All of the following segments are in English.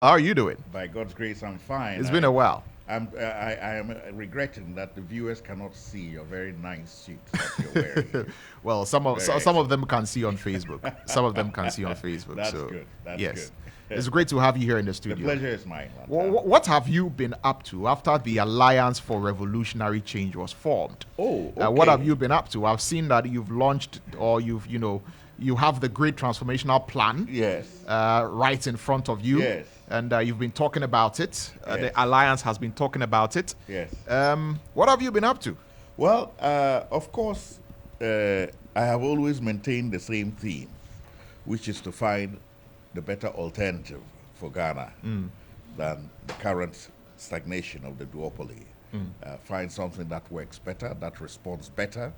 How are you doing? By God's grace, I'm fine. It's been a while. I am regretting that the viewers cannot see your very nice suit that you're wearing here. Well, Very some of excellent. them can see on Facebook. Some of them can see on Facebook. That's So, good. That's good. yes, it's great to have you here in the The studio. pleasure is mine, Lantam. What have you been up to after the Alliance for Revolutionary Change was formed? Oh, What have okay. you been up to? I've seen that you've launched, or you have the great transformational plan Yes. right in front of you, Yes. and you've been talking about it. The Yes. Alliance has been talking about it. Yes. What have you been up to? Well, of course, I have always maintained the same theme, which is to find the better alternative for Ghana than the current stagnation of the duopoly. Find something that works better, that responds better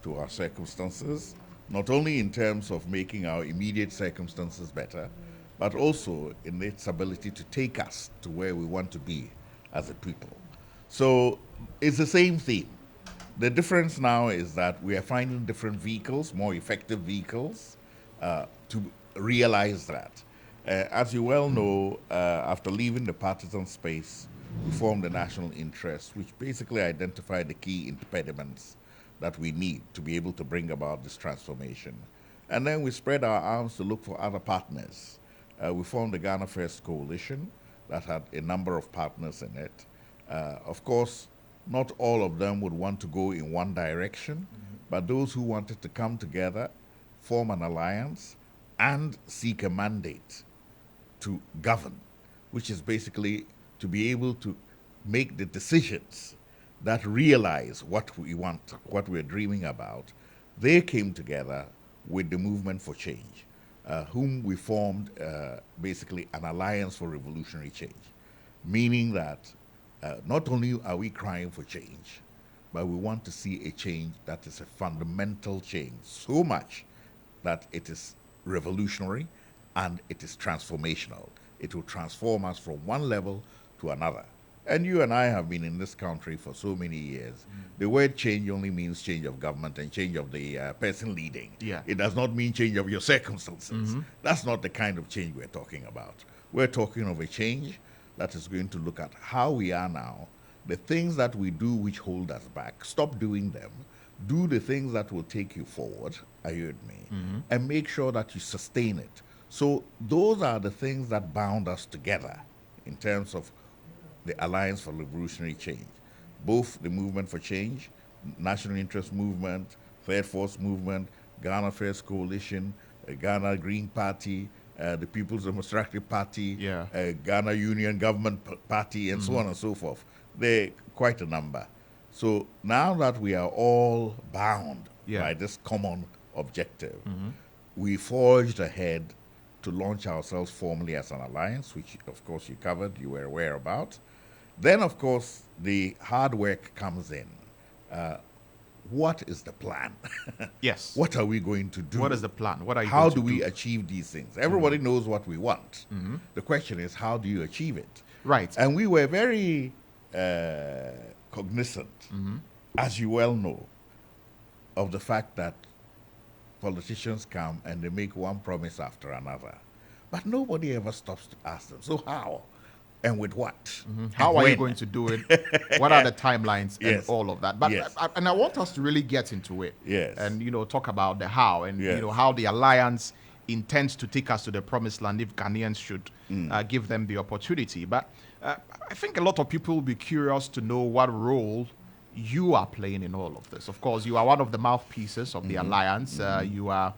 to our circumstances, not only in terms of making our immediate circumstances better, but also in its ability to take us to where we want to be as a people. So it's the same theme. The difference now is that we are finding different vehicles, more effective vehicles, to realize that. As you well know, after leaving the partisan space, we formed the national interest, which basically identified the key impediments that we need to be able to bring about this transformation. And then we spread our arms to look for other partners. We formed the Ghana First Coalition that had a number of partners in it. Of course, not all of them would want to go in one direction, but those who wanted to come together, form an alliance, and seek a mandate to govern, which is basically to be able to make the decisions that realize what we want, what we're dreaming about. They came together with the Movement for Change, whom we formed basically an alliance for revolutionary change, meaning that not only are we crying for change, but we want to see a change that is a fundamental change, so much that it is revolutionary and it is transformational. It will transform us from one level to another. And you and I have been in this country for so many years. The word change only means change of government and change of the person leading. Yeah. It does not mean change of your circumstances. That's not the kind of change we're talking about. We're talking of a change that is going to look at how we are now, the things that we do which hold us back. Stop doing them. Do the things that will take you forward, are you with me? And make sure that you sustain it. So those are the things that bound us together in terms of the Alliance for Revolutionary Change. Both the Movement for Change, National Interest Movement, Third Force Movement, Ghana First Coalition, Ghana Green Party, the People's Democratic Party, Yeah. Ghana Union Government Party, and so on and so forth. They're quite a number. So now that we are all bound Yeah. by this common objective, we forged ahead to launch ourselves formally as an alliance, which of course you covered, you were aware about. Then, of course, the hard work comes in. What is the plan? Yes. What are we going to do? What is the plan? What are you How going to do we do? achieve these things? Everybody knows what we want. The question is, how do you achieve it? Right. And we were very cognizant, as you well know, of the fact that politicians come and they make one promise after another. But nobody ever stops to ask them, so how? And with what? How And are you when? going to do it? What are the timelines and Yes. all of that? But Yes. and I want us to really get into it. Yes. And talk about the how and Yes. how the alliance intends to take us to the promised land if Ghanaians should give them the opportunity. But I think a lot of people will be curious to know what role you are playing in all of this. Of course, you are one of the mouthpieces of the alliance. You are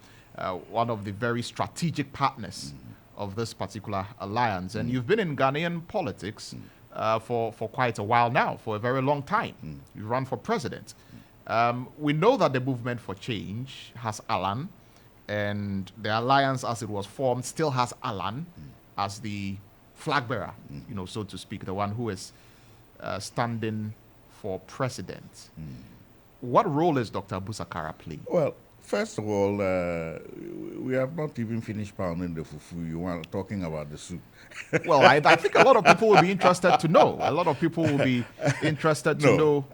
one of the very strategic partners of this particular alliance. And you've been in Ghanaian politics for quite a while now, for a very long time. You run for president. We know that the Movement for Change has Alan, and the alliance as it was formed still has Alan as the flag bearer, so to speak, the one who is standing for president. What role is Dr. Abu Sakara playing? Well, first of all, we have not even finished pounding the fufu. You want talking about the soup? Well, I think a lot of people will be interested to know. A lot of people will be interested to know.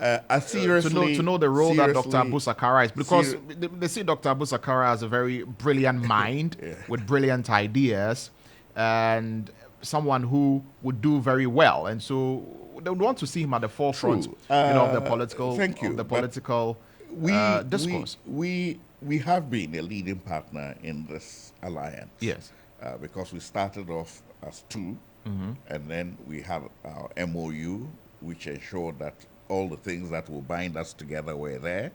Seriously, to know the role that Dr. seriously, Abu Sakara is, because ser- they see Dr. Abu Sakara as a very brilliant mind with brilliant ideas, and someone who would do very well, and so they would want to see him at the forefront, True. of the political, Thank you, of the but political we discourse. we have been a leading partner in this alliance. Yes. Because we started off as two, and then we had our MOU, which ensured that all the things that will bind us together were there,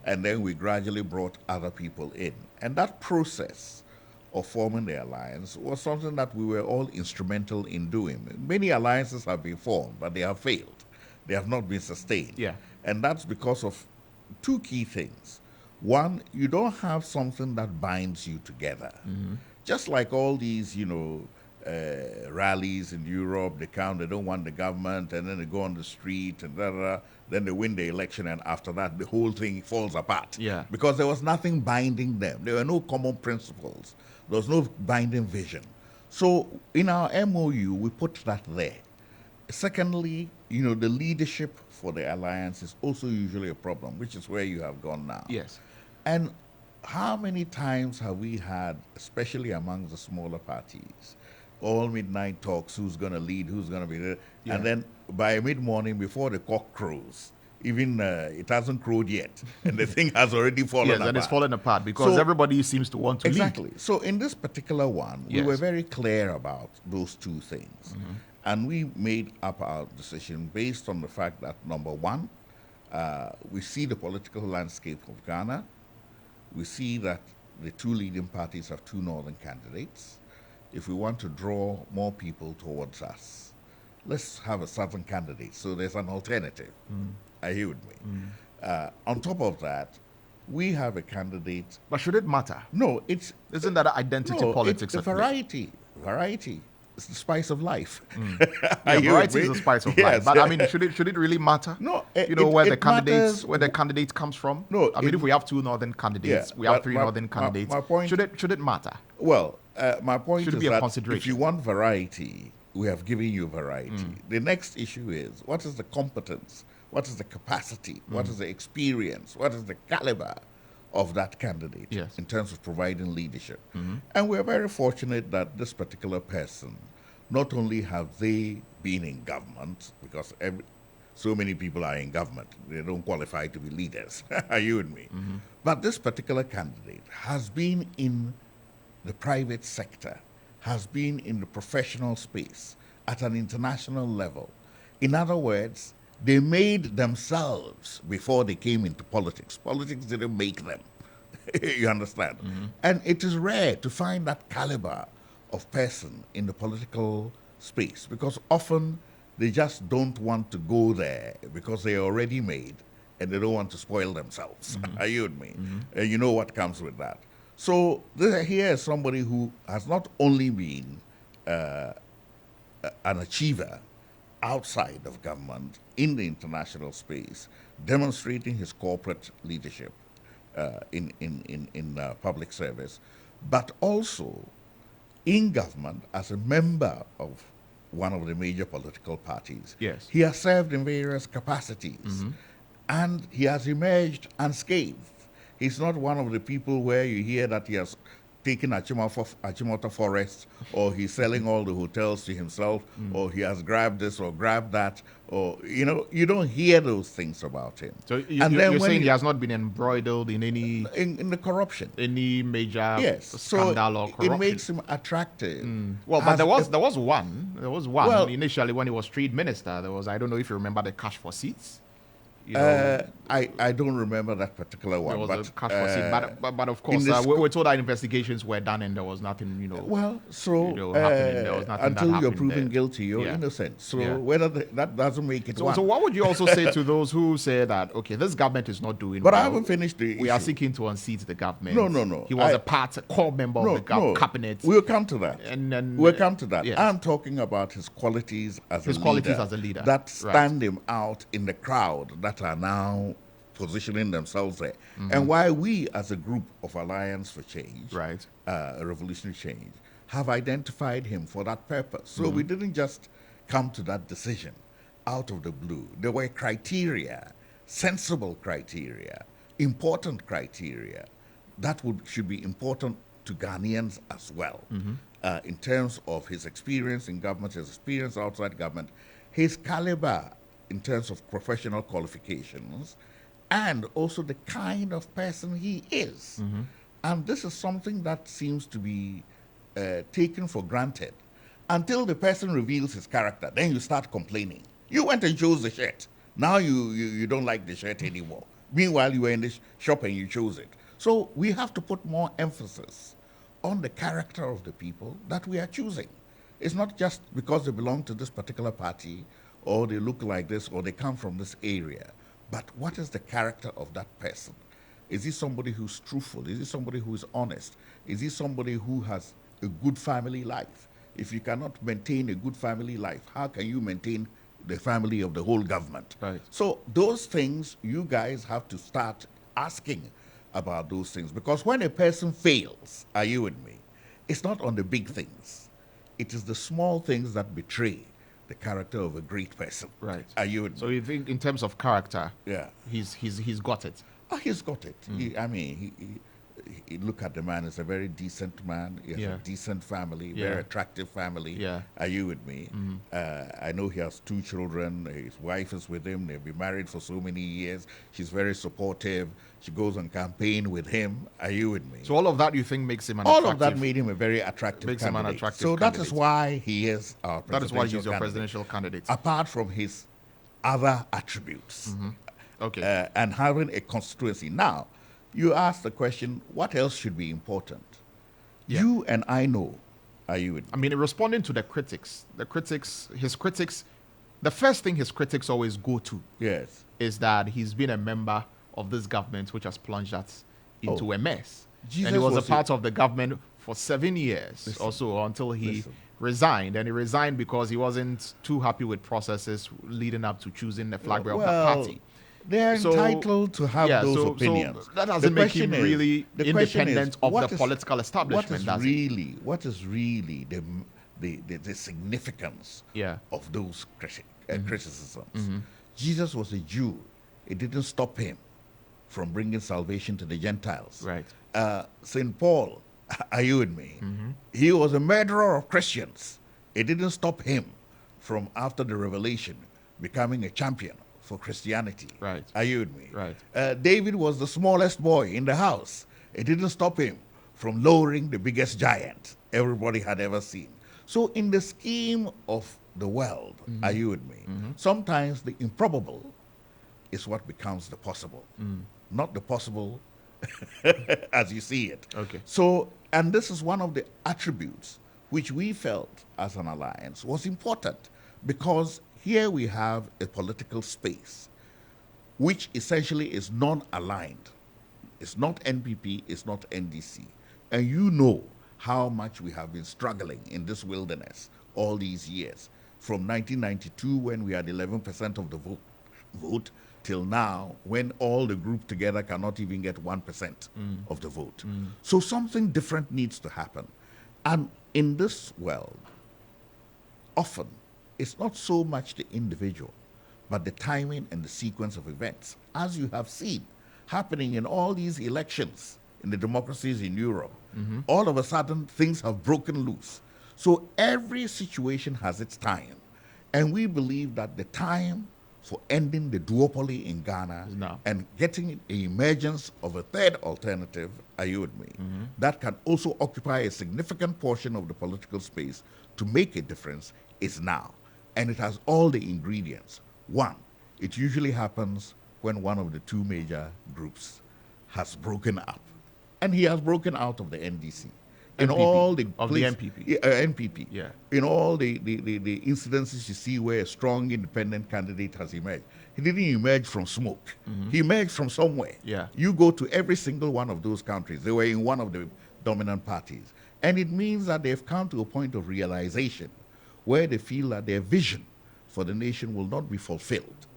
and then we gradually brought other people in, and that process of forming the alliance was something that we were all instrumental in doing. Many alliances have been formed, but they have failed. They have not been sustained. Yeah. And that's because of two key things. One, you don't have something that binds you together. Just like all these, rallies in Europe, they don't want the government, and then they go on the street, and then they win the election, and after that, the whole thing falls apart. Yeah. Because there was nothing binding them. There were no common principles. There was no binding vision. So in our MOU, we put that there. Secondly, the leadership for the alliance is also usually a problem, which is where you have gone now. Yes. And how many times have we had, especially among the smaller parties, all midnight talks, who's going to lead, who's going to be there, and then by mid-morning, before the cock crows, even it hasn't crowed yet, and the thing has already fallen apart. Yes, and it's fallen apart because everybody seems to want to lead. Exactly. So in this particular one, we Yes. were very clear about those two things. And we made up our decision based on the fact that, number one, we see the political landscape of Ghana. We see that the two leading parties have two northern candidates. If we want to draw more people towards us, let's have a southern candidate. So there's an alternative. Are you with me? On top of that, we have a candidate. But should it matter? No, Isn't that identity politics? It's at variety. Variety. It's the spice of life. Yeah, variety is the spice of life. But I mean, should it really matter? No, where it the candidates matters. where the candidate comes from. No, I mean, if we have two northern candidates, we have three northern candidates. my point- should it matter? Well, my point Should it is be a that consideration? if you want variety, we have given you variety. The next issue is, what is the competence? What is the capacity? What is the experience? What is the caliber of that candidate Yes. in terms of providing leadership? And we're very fortunate that this particular person, not only have they been in government, because so many people are in government, they don't qualify to be leaders. Are you with me? But this particular candidate has been in the private sector, has been in the professional space at an international level. In other words, they made themselves before they came into politics. Politics didn't make them. You understand? And it is rare to find that caliber of person in the political space, because often they just don't want to go there because they're already made and they don't want to spoil themselves. Are you with me? And you know what comes with that. So here is somebody who has not only been an achiever outside of government in the international space, demonstrating his corporate leadership in public service, but also in government as a member of one of the major political parties. Yes. He has served in various capacities, and he has emerged unscathed. He's not one of the people where you hear that he has taken Achimota Forest, or he's selling all the hotels to himself, or he has grabbed this or grabbed that, or, you don't hear those things about him. So you're saying he has not been embroiled in any in the corruption. Any major Yes, scandal or corruption. it makes him attractive. Well, but there was one. Well, initially when he was trade minister. There was, I don't know if you remember, the cash for seats. I don't remember that particular one. There was but, a cash for seats, but of course we're told that investigations were done and there was nothing, Well, so happening. There was nothing until you're proven there. guilty, you're Yeah. innocent. So Yeah. whether that doesn't make it one. So what would you also say to those who say that, okay, this government is not doing But well. I haven't finished the We are issue. seeking to unseat the government. No. He was a core member of the cabinet. We'll come to that. And We'll come to that. yes. I'm talking about his qualities as a leader. That Right. stand him out in the crowd that are now positioning themselves there. And why we as a group of Alliance for Change, Right. Revolutionary Change, have identified him for that purpose. So we didn't just come to that decision out of the blue. There were criteria, sensible criteria, important criteria that should be important to Ghanaians as well. in terms of his experience in government, his experience outside government, his caliber in terms of professional qualifications, and also the kind of person he is. And this is something that seems to be taken for granted until the person reveals his character. Then you start complaining. You went and chose the shirt. Now you don't like the shirt anymore. Meanwhile, you were in the shop and you chose it. So we have to put more emphasis on the character of the people that we are choosing. It's not just because they belong to this particular party or they look like this or they come from this area, but what is the character of that person? Is he somebody who's truthful? Is he somebody who is honest? Is he somebody who has a good family life? If you cannot maintain a good family life, how can you maintain the family of the whole government? Right. So those things, you guys have to start asking about those things. Because when a person fails, are you with me? It's not on the big things. It is the small things that betray the character of a great person. Right. Are you with me? So you think in terms of character, Yeah. he's got it. Oh, he's got it. He look at the man. He's a very decent man. He has Yeah. a decent family, Yeah. very attractive family. Yeah. Are you with me? I know he has 2 children. His wife is with him. They've been married for so many years. She's very supportive. She goes on campaign with him. Are you with me? So all of that you think makes him an All attractive. of that made him a very attractive Makes him an candidate. attractive So that is candidate. why he is our That is why he's your candidate. presidential candidate. Apart from his other attributes. Okay. And having a constituency. Now, you ask the question, what else should be important? Yeah. You and I know, are you with me? I mean, responding to the critics, his critics, the first thing his critics always go to Yes. is that he's been a member of this government which has plunged us into Oh. a mess. Jesus and he was a was part of the government for 7 years or so until he resigned. And he resigned because he wasn't too happy with processes leading up to choosing the flag bearer of the party. They're So- entitled to have those opinions. So that doesn't make him really the question independent is, of what the is- political establishment, does it? what is really the significance Yeah. of those criticisms? Jesus was a Jew. It didn't stop him from bringing salvation to the Gentiles. Right. St. Paul, are you with me? He was a murderer of Christians. It didn't stop him from, after the revelation, becoming a champion for Christianity. Right. Are you with me? Right. David was the smallest boy in the house. It didn't stop him from lowering the biggest giant everybody had ever seen. So in the scheme of the world, are you with me? Sometimes the improbable is what becomes the possible, not the possible as you see it. Okay. So, and this is one of the attributes which we felt as an alliance was important, because here we have a political space which essentially is non-aligned. It's not NPP, it's not NDC. And you know how much we have been struggling in this wilderness all these years, from 1992 when we had 11% of the vote till now when all the group together cannot even get 1% of the vote. So something different needs to happen. And in this world, often it's not so much the individual, but the timing and the sequence of events, as you have seen happening in all these elections in the democracies in Europe. All of a sudden, things have broken loose. So every situation has its time. And we believe that the time for ending the duopoly in Ghana Is now. and getting an emergence of a third alternative, are you with me, that can also occupy a significant portion of the political space to make a difference is now. And it has all the ingredients. One, it usually happens when one of the 2 major groups has broken up. And he has broken out of the NDC. In NPP, all the of the NPP. NPP. Yeah. In all the incidences you see where a strong independent candidate has emerged, he didn't emerge from smoke. He emerged from somewhere. Yeah. You go to every single one of those countries, they were in one of the dominant parties. And it means that they've come to a point of realization where they feel that their vision for the nation will not be fulfilled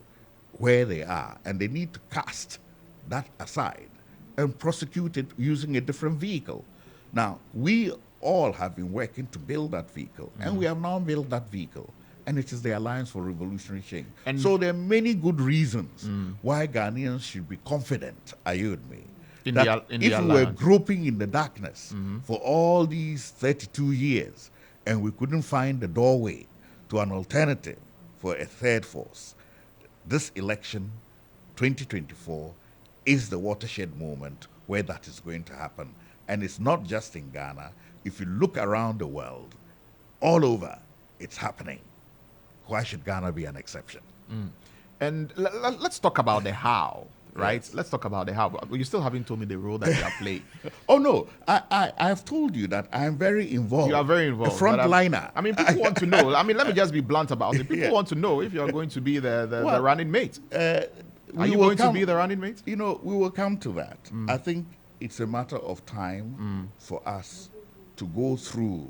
where they are. And they need to cast that aside and prosecute it using a different vehicle. Now, we all have been working to build that vehicle, and we have now built that vehicle, and it is the Alliance for Revolutionary Change. And so there are many good reasons why Ghanaians should be confident, are you with me, In that the if we were alliance. groping in the darkness for all these 32 years and we couldn't find the doorway to an alternative for a third force, this election, 2024, is the watershed moment where that is going to happen. And it's not just in Ghana. If you look around the world, all over, it's happening. Why should Ghana be an exception? And let's talk about the how, right? Yes. Let's talk about the how. But you still haven't told me the role that you are playing. Oh no, I've told you that I'm very involved. You are very involved. A frontliner. I mean, people want to know. I mean, let me just be blunt about it. People Yeah. want to know if you are going to be the Well, running mate. Are We you will going to be the running mate? You know, we will come to that. I think it's a matter of time for us to go through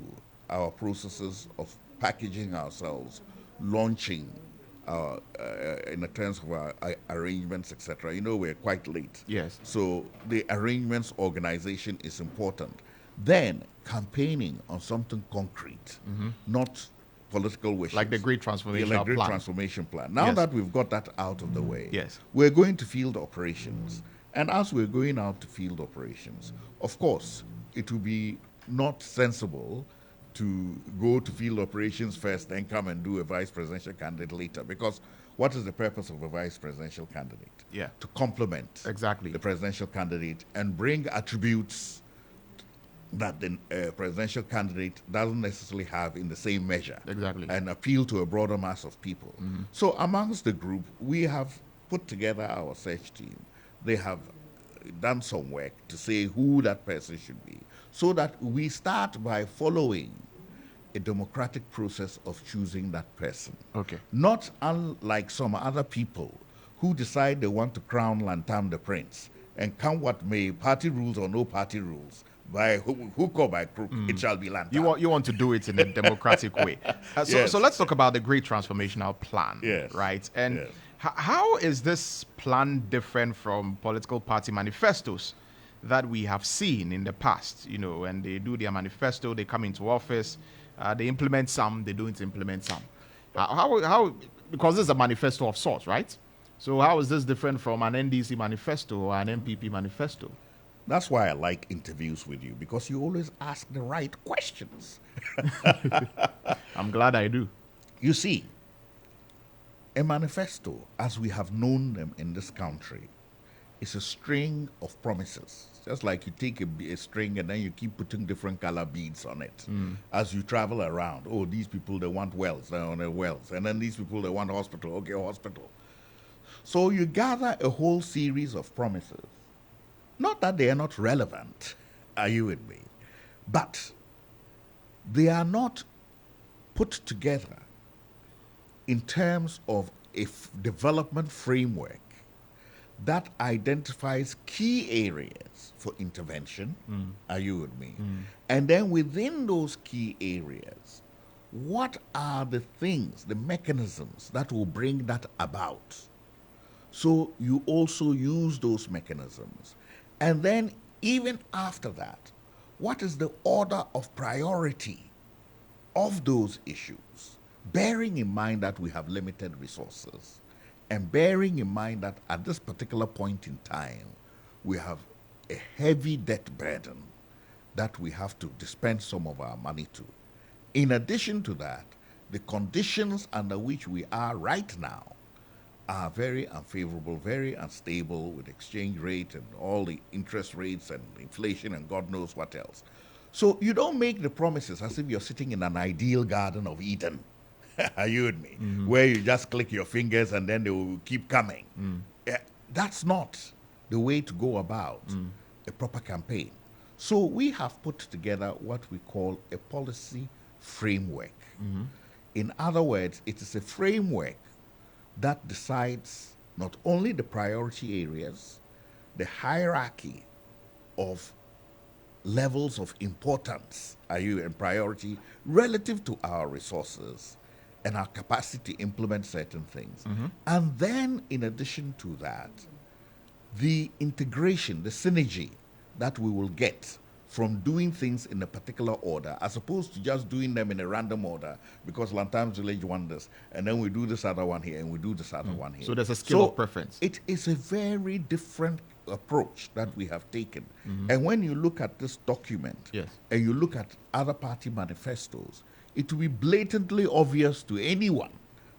our processes of packaging ourselves, launching in the terms of our arrangements, etc. You know, we're quite late. Yes. So the arrangements organization is important. Then campaigning on something concrete, not political wishes. Like the Great Transformation Great Plan. Transformation Plan. Now Yes. that we've got that out of the way, Yes. we're going to field operations. And as we're going out to field operations, of course, it will be not sensible to go to field operations first, then come and do a vice presidential candidate later. Because what is the purpose of a vice presidential candidate? Yeah. To complement Exactly. the presidential candidate and bring attributes that the presidential candidate doesn't necessarily have in the same measure. Exactly. And appeal to a broader mass of people. So amongst the group, we have put together our search team. They have done some work to say who that person should be, so that we start by following a democratic process of choosing that person. Okay. Not unlike some other people who decide they want to crown Lantam the Prince, and come what may, party rules or no party rules, by hook or by crook, it shall be Lantam. You want to do it in a democratic way. Yes. So let's talk about the Great Transformational Plan. Yes. Right? And Yes. how is this plan different from political party manifestos that we have seen in the past? You know, when they do their manifesto, they come into office, they implement some, they don't implement some. How because this is a manifesto of sorts, right? So how is this different from an NDC manifesto or an MPP manifesto? That's why I like interviews with you, because you always ask the right questions. I'm glad I do. You see, a manifesto, as we have known them in this country, is a string of promises. Just like you take a string and then you keep putting different color beads on it. As you travel around, oh, these people, they want wells, they want a wells. And then these people, they want hospital, okay, hospital. So you gather a whole series of promises. Not that they are not relevant, are you with me? But they are not put together in terms of a development framework that identifies key areas for intervention. Are you with me? And then within those key areas, what are the things, the mechanisms that will bring that about? So you also use those mechanisms. And then even after that, what is the order of priority of those issues? Bearing in mind that we have limited resources, and bearing in mind that at this particular point in time, we have a heavy debt burden that we have to dispense some of our money to. In addition to that, the conditions under which we are right now are very unfavorable, very unstable, with exchange rate and all the interest rates and inflation and God knows what else. So you don't make the promises as if you're sitting in an ideal Garden of Eden. Are you with me? Where you just click your fingers and then they will keep coming. That's not the way to go about a proper campaign. So we have put together what we call a policy framework. In other words, it is a framework that decides not only the priority areas, the hierarchy of levels of importance, are you in priority, relative to our resources and our capacity to implement certain things. And then, in addition to that, the integration, the synergy that we will get from doing things in a particular order, as opposed to just doing them in a random order, because Lantam's Village won this, and then we do this other one here, and we do this other one here. So there's a scale of preference. It is a very different approach that we have taken. And when you look at this document Yes. and you look at other party manifestos, it will be blatantly obvious to anyone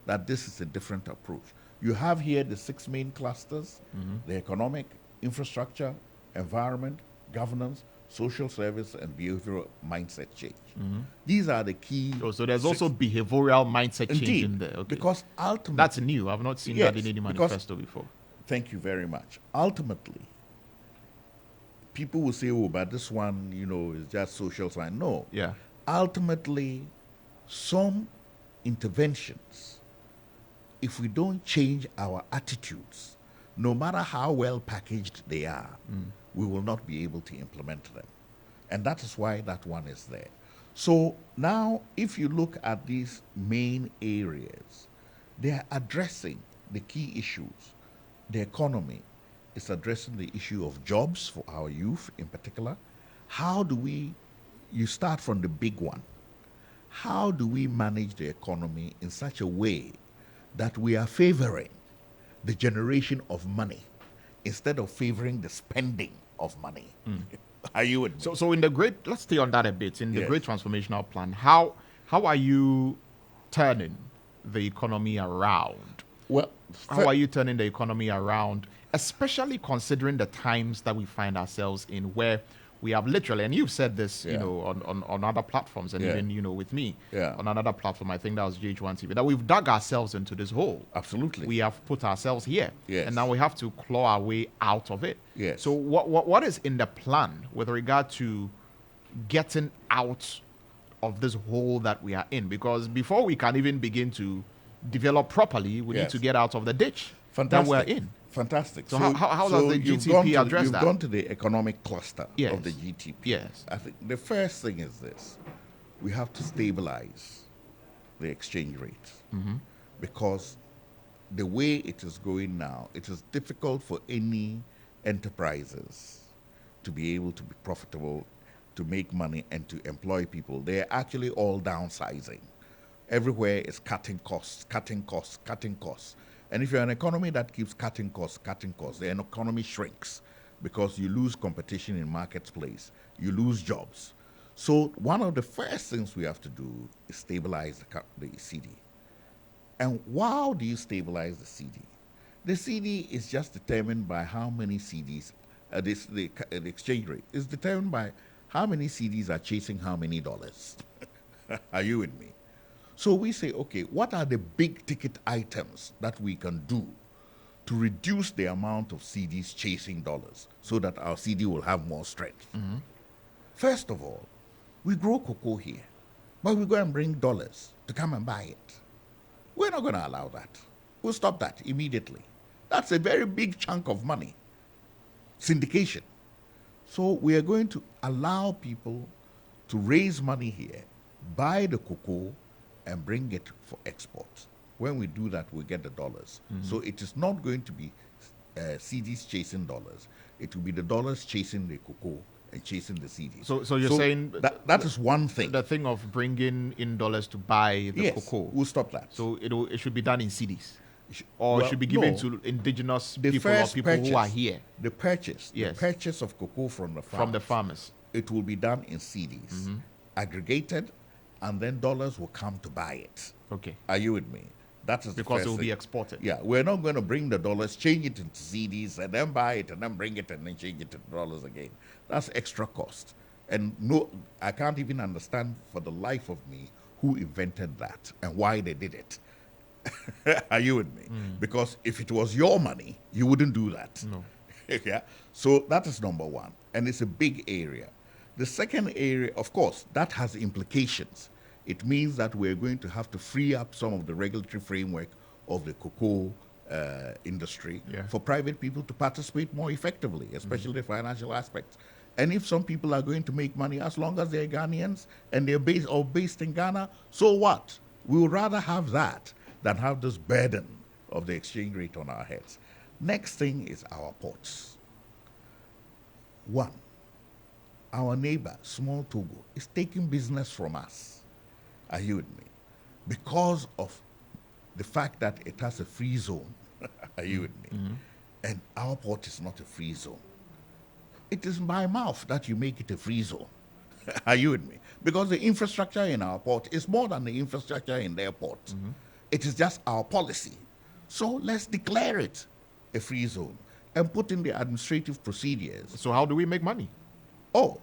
that this is a different approach. You have here the 6 main clusters: the economic, infrastructure, environment, governance, social service, and behavioral mindset change. These are the key. So there's also behavioral mindset change Indeed, in there. Okay. because ultimately, That's new. I've not seen that in any because- manifesto before. Thank you very much. Ultimately, people will say, "Oh, but this one, is just social science." No. Yeah. Ultimately, some interventions, if we don't change our attitudes, no matter how well packaged they are, we will not be able to implement them. And that is why that one is there. So now, if you look at these main areas, they are addressing the key issues. The economy is addressing the issue of jobs for our youth in particular. How do you start from the big one. How do we manage the economy in such a way that we are favoring the generation of money instead of favoring the spending of money? Are you with me? So in the great, let's stay on that a bit. In the Yes. great transformational plan, how are you turning the economy around? Well, How are you turning the economy around, especially considering the times that we find ourselves in, where we have literally, and you've said this, Yeah. on other platforms, and Yeah. even, with me, Yeah. on another platform, I think that was GH1 TV, that we've dug ourselves into this hole. Absolutely. We have put ourselves here, Yes. and now we have to claw our way out of it. Yes. So what is in the plan with regard to getting out of this hole that we are in? Because before we can even begin to develop properly, we need Yes. to get out of the ditch Fantastic. that we're in. Fantastic. So how does the you've GTP gone to address you've that? gone to the economic cluster Yes. of the GTP. Yes. I think the first thing is this: we have to stabilize the exchange rate, because the way it is going now, it is difficult for any enterprises to be able to be profitable, to make money, and to employ people. They're actually all downsizing. Everywhere is cutting costs, cutting costs, cutting costs. And if you're an economy that keeps cutting costs, the economy shrinks because you lose competition in marketplace, you lose jobs. So one of the first things we have to do is stabilize the CD. And how do you stabilize the CD? The CD is just determined by how many CDs, the exchange rate is determined by how many CDs are chasing how many dollars. Are you with me? So we say, okay, what are the big ticket items that we can do to reduce the amount of CDs chasing dollars so that our CD will have more strength? First of all, we grow cocoa here, but we go and bring dollars to come and buy it. We're not going to allow that. We'll stop that immediately. That's a very big chunk of money. Syndication. So we are going to allow people to raise money here, buy the cocoa, and bring it for export. When we do that, we get the dollars. So it is not going to be CDs chasing dollars. It will be the dollars chasing the cocoa and chasing the CDs. So you're saying that is one thing. the thing of bringing in dollars to buy the Yes, cocoa. we'll stop that. So it should be done in CDs, or well, it should be given no. to indigenous The people or first people who are purchase, here The purchase, Yes. the purchase of cocoa from the farmers, from the farmers. it will be done in CDs, aggregated, and then dollars will come to buy it. Okay. Are you with me? That is the Because first it will be thing. exported. Yeah, we're not going to bring the dollars, change it into CDs, and then buy it, and then bring it, and then change it into dollars again. That's extra cost. And no, I can't even understand for the life of me who invented that and why they did it. Are you with me? Because if it was your money, you wouldn't do that. No. Yeah. So that is number one, and it's a big area. The second area, of course, that has implications. It means that we're going to have to free up some of the regulatory framework of the cocoa industry Yeah. for private people to participate more effectively, especially the financial aspects. And if some people are going to make money, as long as they're Ghanaians and they're based in Ghana, so what? We would rather have that than have this burden of the exchange rate on our heads. Next thing is our ports. One, our neighbor, small Togo, is taking business from us. Are you with me? Because of the fact that it has a free zone. Are you with me? And our port is not a free zone. It is by mouth that you make it a free zone. Are you with me? Because the infrastructure in our port is more than the infrastructure in their port. It is just our policy. So let's declare it a free zone and put in the administrative procedures. So how do we make money? Oh,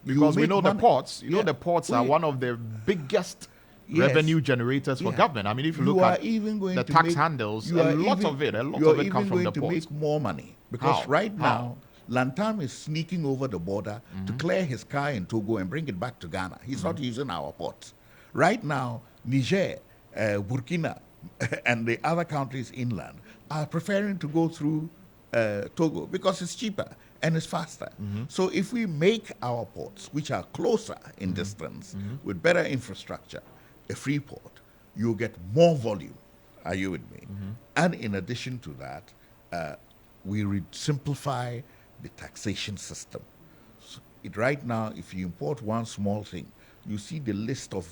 Because we know the ports, Yeah. the ports are one of the biggest Yes. revenue generators for Yeah. government. I mean, if you You look are at even going the to tax make- handles, you a are lot even- of it you are comes from the even going to ports. make more money because How? right How? now Lantam is sneaking over the border to Mm-hmm. clear his car in Togo and bring it back to Ghana. He's not using our port. Right now, Niger, Burkina, and the other countries inland are preferring to go through Togo because it's cheaper and it's faster. Mm-hmm. So if we make our ports, which are closer in distance, with better infrastructure, a free port, you get more volume. Are you with me? And in addition to that, we simplify the taxation system. So right now, if you import one small thing, you see the list of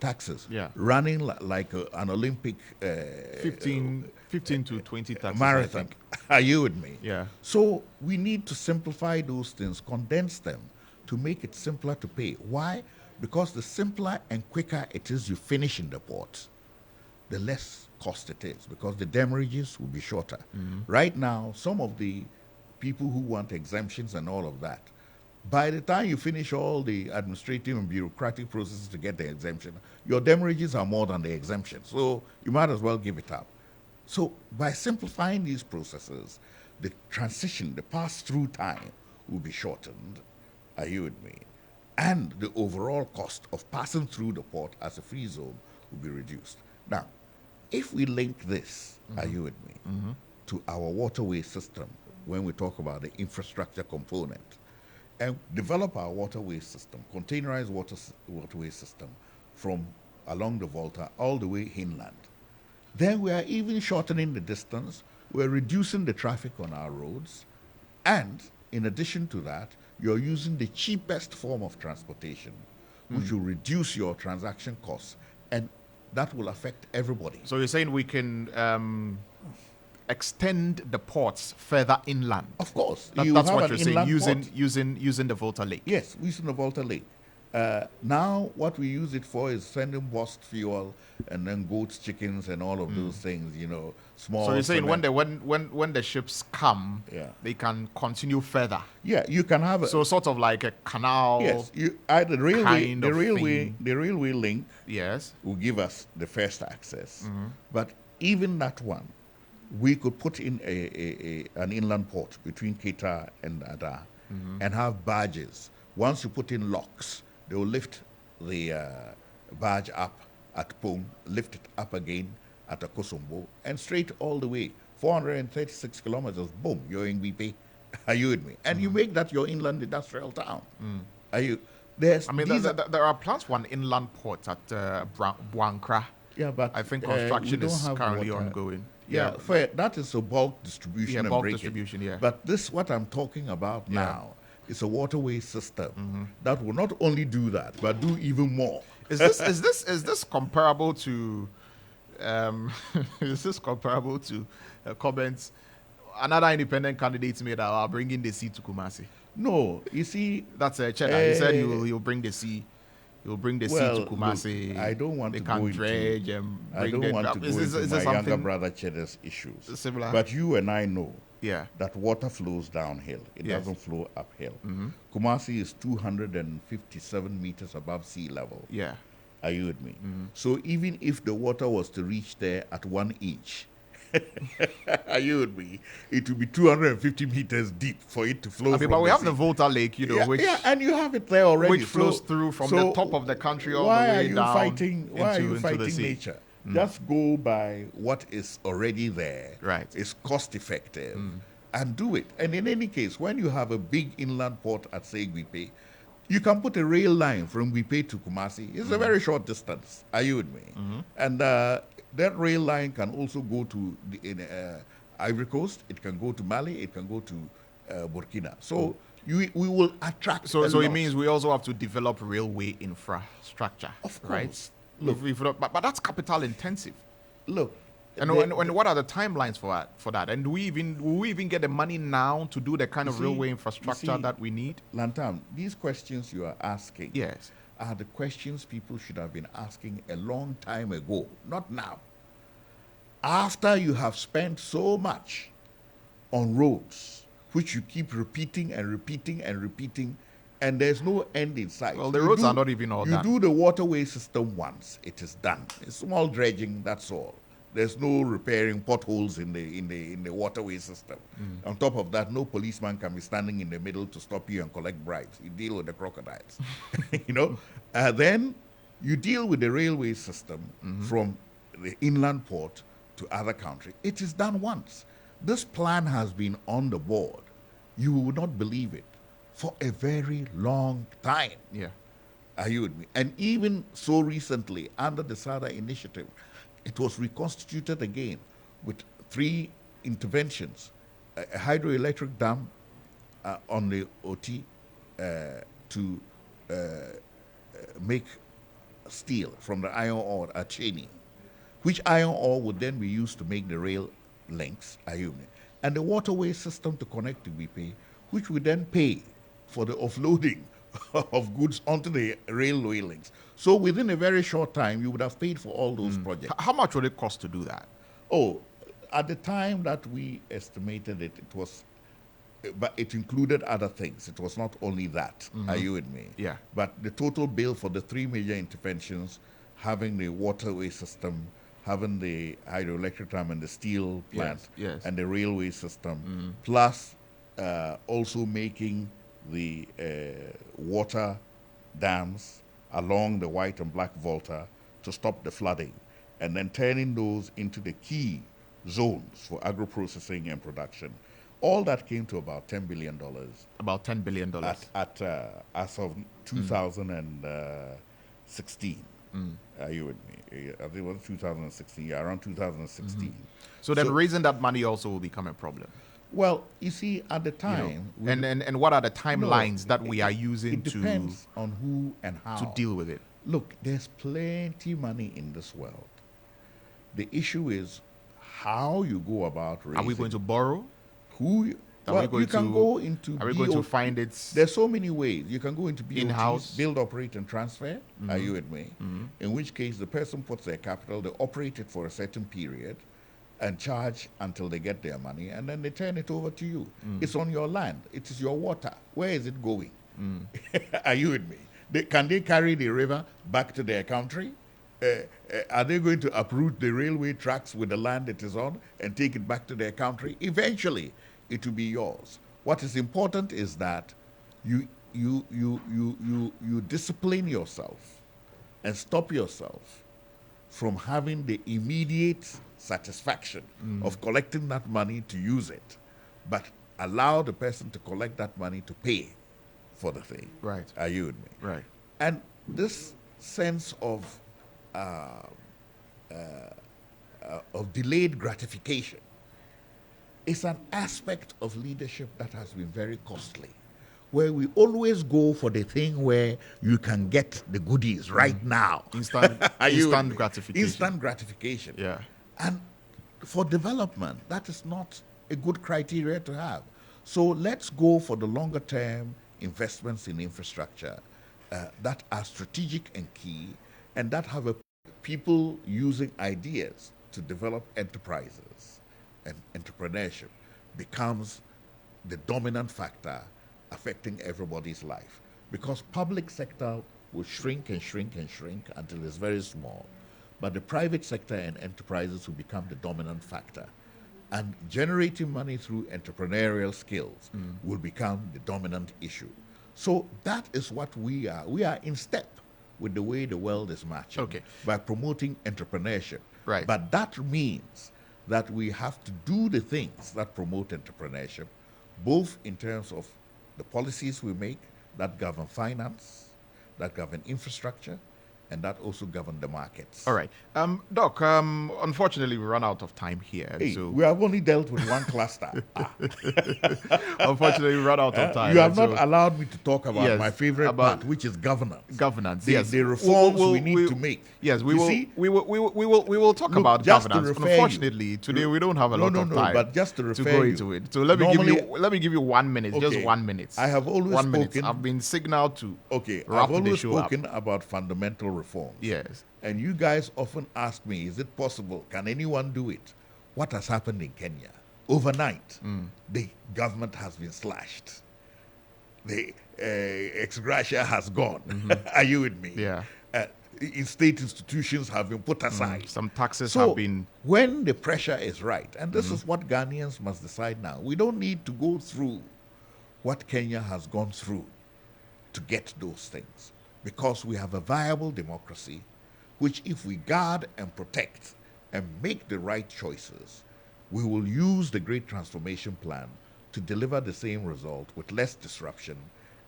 taxes running like an Olympic 15 to 20 taxes, I marathon. think. Are you with me? Yeah. So we need to simplify those things, condense them to make it simpler to pay. Why? Because the simpler and quicker it is you finish in the port, the less cost it is, because the damages will be shorter. Right now, some of the people who want exemptions and all of that, by the time you finish all the administrative and bureaucratic processes to get the exemption, your damages are more than the exemption. So you might as well give it up. So by simplifying these processes, the transition, the pass-through time will be shortened. Are you with me? And the overall cost of passing through the port as a free zone will be reduced. Now, if we link this, are you with me, to our waterway system when we talk about the infrastructure component, and develop our waterway system, containerized waterway system from along the Volta all the way inland, then we are even shortening the distance, we're reducing the traffic on our roads, and in addition to that, you're using the cheapest form of transportation, which will reduce your transaction costs, and that will affect everybody. So you're saying we can extend the ports further inland? Of course. That's have what an you're saying, inland port. using the Volta Lake. Yes, using the Volta Lake. Now, what we use it for is sending boxed fuel and then goats, chickens, and all of those things. Small. So you're saying cement. when the ships come, they can continue further. Yeah, you can have So sort of like a canal. Yes, the railway, kind the of railway, thing. the railway link Yes. will give us the first access. But even that one, we could put in an inland port between Keita and Ada and have barges. Once you put in locks, they will lift the barge up at Pong, lift it up again at Akosombo, and straight all the way, 436 kilometers, boom, you're in BP. Are you with me? And you make that your inland industrial town. Are you? There are plans for an inland port at Buankra. Yeah, but I think we construction don't is have currently water. ongoing. Yeah, fair. That is a bulk distribution. Yeah, and bulk breakage. distribution, yeah. But what I'm talking about now is a waterway system that will not only do that, but do even more. Is this comparable to comments another independent candidate made that are bringing the sea to Kumasi? No, you see, that's a cheddar. He said he'll bring the sea. He'll bring the sea to Kumasi. Look, I don't want they to can go dredge into. and I bring don't want to go into my younger brother Cheddar's issues. Similar. But you and I know Yeah. that water flows downhill. It Yes. doesn't flow uphill. Kumasi is 257 meters above sea level. Yeah. Are you with me? So even if the water was to reach there at 1 inch, are you with me? It would be 250 meters deep for it to flow. But we have the Volta Lake, which and you have it there already, which flows through from the top of the country all the way down. Why are you fighting the sea? nature? Just go by what is already there. Right. It's cost effective, and do it. And in any case, when you have a big inland port at say Gwipe, you can put a rail line from Gwipe to Kumasi. It's a very short distance. Are you with me? And that rail line can also go to Ivory Coast. It can go to Mali. It can go to Burkina. So we will attract. So it means we also have to develop railway infrastructure. Of course. Right? Look, but that's capital intensive. Look, And what are the timelines for that? And will we even get the money now to do the kind of railway infrastructure that we need? Lantam, these questions you are asking Yes. are the questions people should have been asking a long time ago, not now. After you have spent so much on roads, which you keep repeating and repeating and repeating, and there's no end in sight. Well, the roads are not even all done. You do the waterway system once, it is done. It's small dredging, that's all. There's no repairing potholes in the waterway system. On top of that, no policeman can be standing in the middle to stop you and collect bribes. You deal with the crocodiles. Then you deal with the railway system from the inland port to other country. It is done once. This plan has been on the board. You will not believe it, for a very long time. Yeah. Are you with me? And even so recently, under the SADA initiative, it was reconstituted again with 3 interventions: a hydroelectric dam on the OT to make steel from the iron ore at Cheney, which iron ore would then be used to make the rail links, and the waterway system to connect to BP, which would then pay for the offloading of goods onto the railway links. So within a very short time, you would have paid for all those projects. How much would it cost to do that? Oh, at the time that we estimated it, it was, but it included other things. It was not only that. Are you with me? Yeah. But the total bill for the 3 major interventions, having the waterway system, having the hydroelectric dam and the steel plant, yes. and the railway system, plus also making the water dams along the White and Black Volta to stop the flooding, and then turning those into the key zones for agro-processing and production. All that came to about $10 billion. About $10 billion. As of 2016. Are you with me? I think it was 2016, around 2016. So then raising that money also will become a problem. Well, you see, at the time... and what are the timelines that we are using it depends on who and how. to deal with it? Look, there's plenty money in this world. The issue is how you go about raising... Are we going to borrow? You can go into... Are we going to find it... There's so many ways. You can go into BOTs, in-house? build, operate, and transfer. Are you with me? In which case, the person puts their capital, they operate it for a certain period, and charge until they get their money, and then they turn it over to you. It's on your land. It is your water. Where is it going? Are you with me? Can they carry the river back to their country? Are they going to uproot the railway tracks with the land it is on and take it back to their country? Eventually, it will be yours. What is important is that you discipline yourself and stop yourself from having the immediate satisfaction of collecting that money to use it, but allow the person to collect that money to pay for the thing. Right. Are you with me? Right. And this sense of delayed gratification is an aspect of leadership that has been very costly, where we always go for the thing where you can get the goodies right now. Instant gratification. Instant gratification. Yeah. And for development, that is not a good criteria to have. So let's go for the longer term investments in infrastructure that are strategic and key, and that have people using ideas to develop enterprises. And entrepreneurship becomes the dominant factor affecting everybody's life. Because public sector will shrink and shrink and shrink until it's very small. But the private sector and enterprises will become the dominant factor. And generating money through entrepreneurial skills will become the dominant issue. So that is what we are. We are in step with the way the world is marching by promoting entrepreneurship. Right. But that means that we have to do the things that promote entrepreneurship, both in terms of the policies we make that govern finance, that govern infrastructure, and that also governed the markets. All right. Doc, unfortunately, we run out of time here. Hey, So we have only dealt with one cluster. unfortunately, we run out of time. You have and not so- allowed me to talk about Yes, my favorite about part, which is governance. governance. The, Yes, the reforms we need to make. Yes, we You will. see, We will talk look, about just to governance. refer Unfortunately, today we don't have a lot of time. But just to refer go you, into it. So let me give you 1 minute. Just Okay. 1 minute. I have always 1 minute. spoken- I've been signaled to. Okay, wrap I've always the show up. spoken about fundamental reforms. Yes. And you guys often ask me, is it possible? Can anyone do it? What has happened in Kenya? Overnight, the government has been slashed. The ex gratia has gone. Are you with me? Yeah. In state institutions have been put aside. Some taxes So have been. when the pressure is right, and this is what Ghanaians must decide now, we don't need to go through what Kenya has gone through to get those things, because we have a viable democracy, which if we guard and protect and make the right choices, we will use the Great Transformation Plan to deliver the same result with less disruption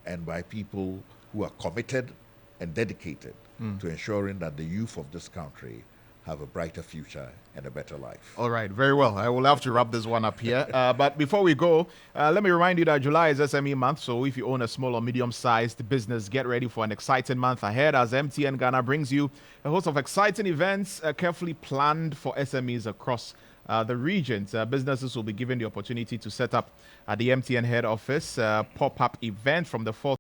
and by people who are committed and dedicated to ensuring that the youth of this country have a brighter future and a better life. All right, very well. I will have to wrap this one up here. But before we go, let me remind you that July is SME month. So if you own a small or medium-sized business, get ready for an exciting month ahead as MTN Ghana brings you a host of exciting events carefully planned for SMEs across the regions. Businesses will be given the opportunity to set up at the MTN head office pop-up event from the 4th